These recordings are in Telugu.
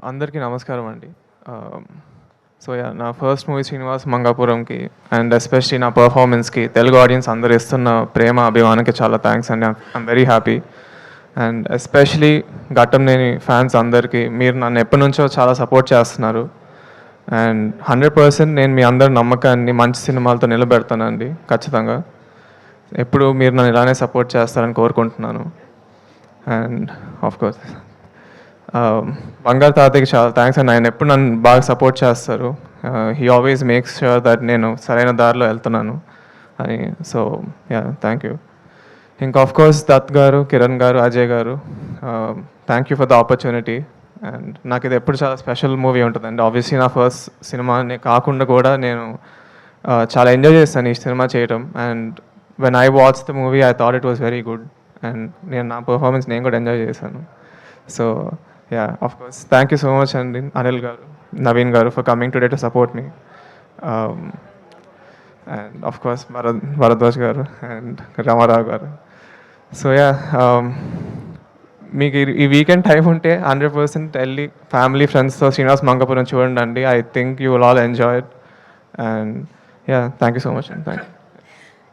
అందరికీ నమస్కారం అండి. సో నా ఫస్ట్ మూవీ 'శ్రీనివాస్ మంగాపురంకి' అండ్ ఎస్పెషలీ నా పర్ఫార్మెన్స్కి తెలుగు ఆడియన్స్ అందరు ఇస్తున్న ప్రేమ అభిమానానికి చాలా థ్యాంక్స్ అండి. I'm very happy. And especially Ghattamaneni fans అందరికీ మీరు నన్ను ఎప్పటి నుంచో చాలా సపోర్ట్ చేస్తున్నారు. అండ్ 100% నేను మీ అందరి నమ్మకాన్ని మంచి సినిమాలతో నిలబెడతానండి ఖచ్చితంగా. ఎప్పుడు మీరు నన్ను ఇలానే సపోర్ట్ చేస్తారని కోరుకుంటున్నాను. అండ్ ఆఫ్కోర్స్ బంగారు తాతయ్యకి చాలా థ్యాంక్స్ అండి. ఆయన ఎప్పుడు నన్ను బాగా సపోర్ట్ చేస్తారు. He always makes sure that నేను సరైన దారిలో వెళ్తున్నాను అని. So thank you. ఇంకా ఆఫ్కోర్స్ దత్ గారు, కిరణ్ గారు, అజయ్ గారు, thank you for the opportunity. And నాకు ఇది ఎప్పుడు చాలా స్పెషల్ మూవీ ఉంటుందండి. ఆబ్వియస్లీ నా ఫస్ట్ సినిమాని కాకుండా కూడా నేను చాలా ఎంజాయ్ చేస్తాను ఈ సినిమా చేయడం. And when I watch the movie I thought it was very good. And నేను నా పర్ఫార్మెన్స్ నేను కూడా ఎంజాయ్ చేశాను. So of course, thank you so much and Anil garu, Naveen garu for coming today to support me. And of course Bharadwaj garu and Ramarao garu. So మీకు ఈ వీకెండ్ టైం ఉంటే 100% వెళ్ళి ఫ్యామిలీ ఫ్రెండ్స్తో శ్రీనివాస్ మంగాపురం చూడండి. I think you will all enjoy it. And thank you so much and thank you.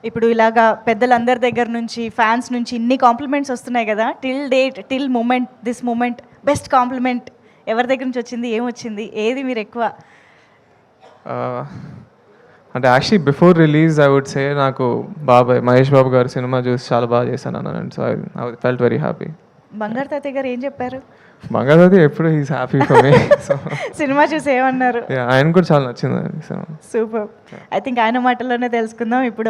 ఇప్పుడు ఇలాగా పెద్దలందరి దగ్గర నుంచి ఫ్యాన్స్ నుంచి ఇన్ని కాంప్లిమెంట్స్ వస్తున్నాయి కదా, till moment this moment best compliment ఎవరి దగ్గర నుంచి వచ్చింది, ఏమొచ్చింది, ఏది మీరు ఎక్కువ? అంటే actually before release I would say నాకు బాబాయ్ మహేష్ బాబు గారు సినిమా చూసి చాలా బాగా చేశాను అన్నాను. So I felt very happy. బంగారు తాతయ్య గారు ఏం చెప్పారు? బంగారు తాతయ్య ఎప్పుడు he's happy for me. So cinema చూసి ఏమన్నారు? ఆయన కూడా చాలా నచ్చింది సినిమా. సూపర్. ఐ థింక్ ఆయన మాటల్లోనే తెలుసుకుందాం ఇప్పుడు.